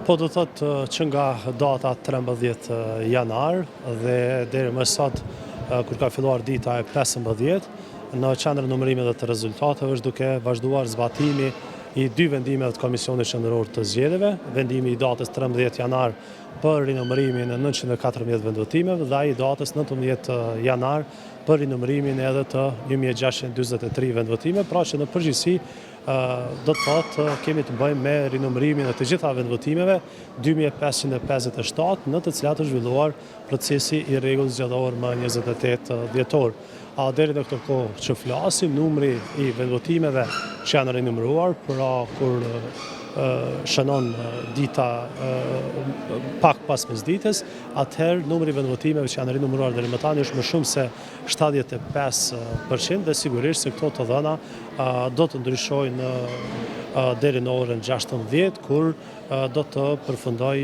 Po do thotë që nga data 13 janar dhe deri më sot kur ka filluar dita e 15 në qendrën numërime dhe të rezultateve është duke vazhduar zbatimi i dy vendimeve të Komisionit Qendror të Zgjedhjeve, vendimi i datës 13 janar për rinumërimin e 914 vendvotimeve dhe ai i datës 19 janar për rinumërimin edhe të 1643 vendvotime, pra që në përgjithësi do të thotë kemi të bëjmë me rinumërimin e të gjitha vendvotimeve 2557 në të cilat është zhvilluar procesi i rregullës zgjedhore më 28 dhjetor. A deri në këtë kohë që flasim, numri i vendvotimeve që janë rinumëruar, pra kur shënon dita pak pas mesditës, atëherë numri i vendvotimeve që janë rinumëruar deri më tani është më shumë se 75% dhe sigurisht se këto të dhëna do të ndryshojnë deri në orën 16 kur do të përfundoj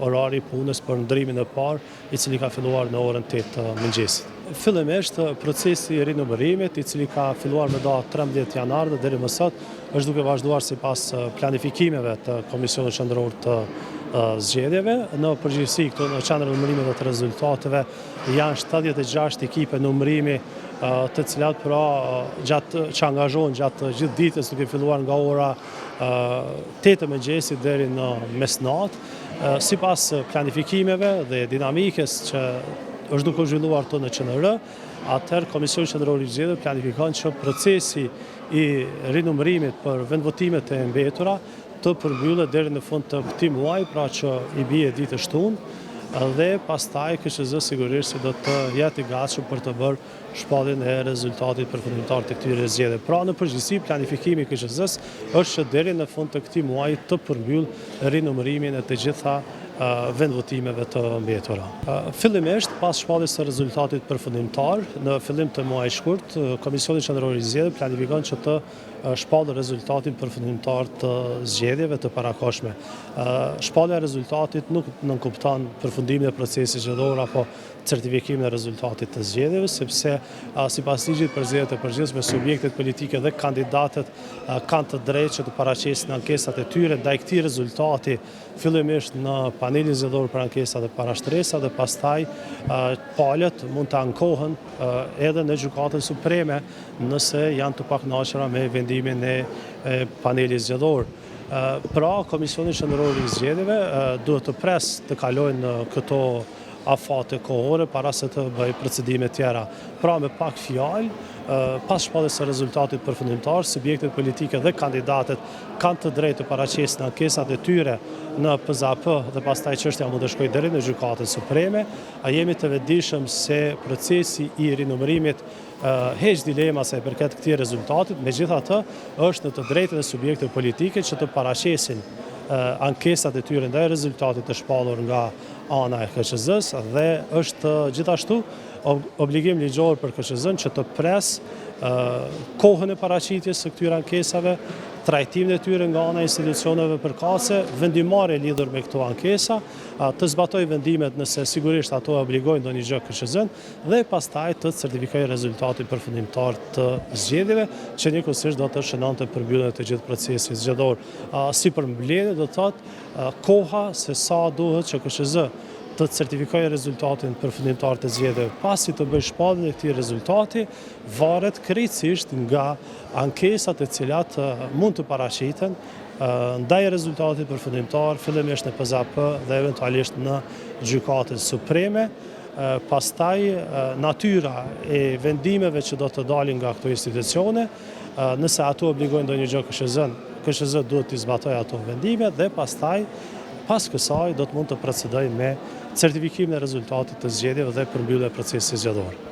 orari punës për ndrimin e parë i cili ka filluar në orën 8 mëngjesit. Fillimisht procesi i rinumërimit i cili ka filluar me datë 13 janar dhe deri më sot është duke vazhduar sipas planifikimeve të Komisionit Qendror të Zgjedhjeve. Në përgjithësi këto në qendrën e numërimit dhe të rezultateve janë 76 ekipe numërimi të cilat pra që angazhohen gjatë gjithë ditës duke filluar nga ora 8 e mëngjesit deri në mesnatë, sipas planifikimeve dhe dinamikës që është duke zhvilluar të në QNR, atëherë Komisioni Qendror i Zgjedhjeve planifikon që procesi i rinumërimit për vendvotimet e mbetura të përmbyllet deri në fund të këtij muaji, pra që i bie ditë shtunë, dhe pastaj KQZ sigurisht se do të jetë i gatshëm për të bërë shpalljen e rezultatit përfundimtar të këtyre zgjedhjeve. Pra në përgjithësi planifikimi i KQZ-s është që deri në fund të këtij muaji të përmbyll rinumërimin e të gjitha vendvotimeve të mbetura. Fillimisht, pas shpalljes së rezultatit përfundimtar, në fillim të muajit shkurt, Komisioni Qendror i Zgjedhjeve planifikon që të shpallë rezultatin përfundimtar të zgjedhjeve të parakohshme. Shpallja e rezultatit nuk nënkupton përfundimin e procesit zgjedhor apo certifikimin e rezultatit të zgjedhjeve, sepse sipas ligjit për zgjedhjet e përgjithshme subjektet politike dhe kandidatët kanë të drejtë që të paraqesin ankesat e tyre ndaj këtij rezultati fillimisht në panelin zgjedhor për ankesa dhe parashtresa dhe pastaj palët mund të ankohen edhe në Gjykatën Supreme nëse janë të pakënaqura me vendimin e panelit zgjedhor. Pra, Komisioni Qendror i Zgjedhjeve duhet të presë të kalojnë këto afate kohore para se të bëj procedime tjera. Pra me pak fjalë, pas shpalljes së rezultatit përfundimtar, subjektet politike dhe kandidatët kanë të drejtë të paraqesin ankesat e tyre në PZAP dhe pastaj çështja mund të shkojë deri në Gjykatën Supreme. A jemi të vetëdijshëm se procesi i rinumërimit heq dilema sa i përket këtij rezultatit, megjithatë është në të drejtën e subjekteve politike që të paraqesin ankesat e tyre ndaj rezultatit të shpallur nga ana e KQZ-s dhe është gjithashtu obligim ligjor për KQZ-n që të presë kohën e paraqitjes së këtyre ankesave, trajtimin e tyre nga ana e institucioneve përkatëse, vendimmarrje lidhur me këto ankesa, të zbatoj vendimet nëse sigurisht ato obligojnë ndonjë gjë KQZ-n dhe pastaj të certifikojë rezultatin përfundimtar të zgjedhjeve, që njëkohësisht do të shënonte përmbylljen e të gjithë procesit zgjedhor. Si përmbledhje do thotë koha se sa duhet që KQZ të certifikojë rezultatin përfundimtar të zgjedhjeve pasi të bëjë shpalljen e këtij rezultati varet krejtësisht nga ankesat e cilat mund të paraqiten ndaj rezultatit përfundimtar fillimisht në PZAP dhe eventualisht në Gjykatën Supreme. Pastaj natyra e vendimeve që do të dalin nga këto institucione, nëse ato obligojnë ndonjë gjë KQZ-n, KQZ duhet të zbatojë ato vendime dhe pastaj pas kësaj do të mund të procedojë me certifikimin e rezultatit të zgjedhjeve dhe përmbylljen e procesit zgjedhor.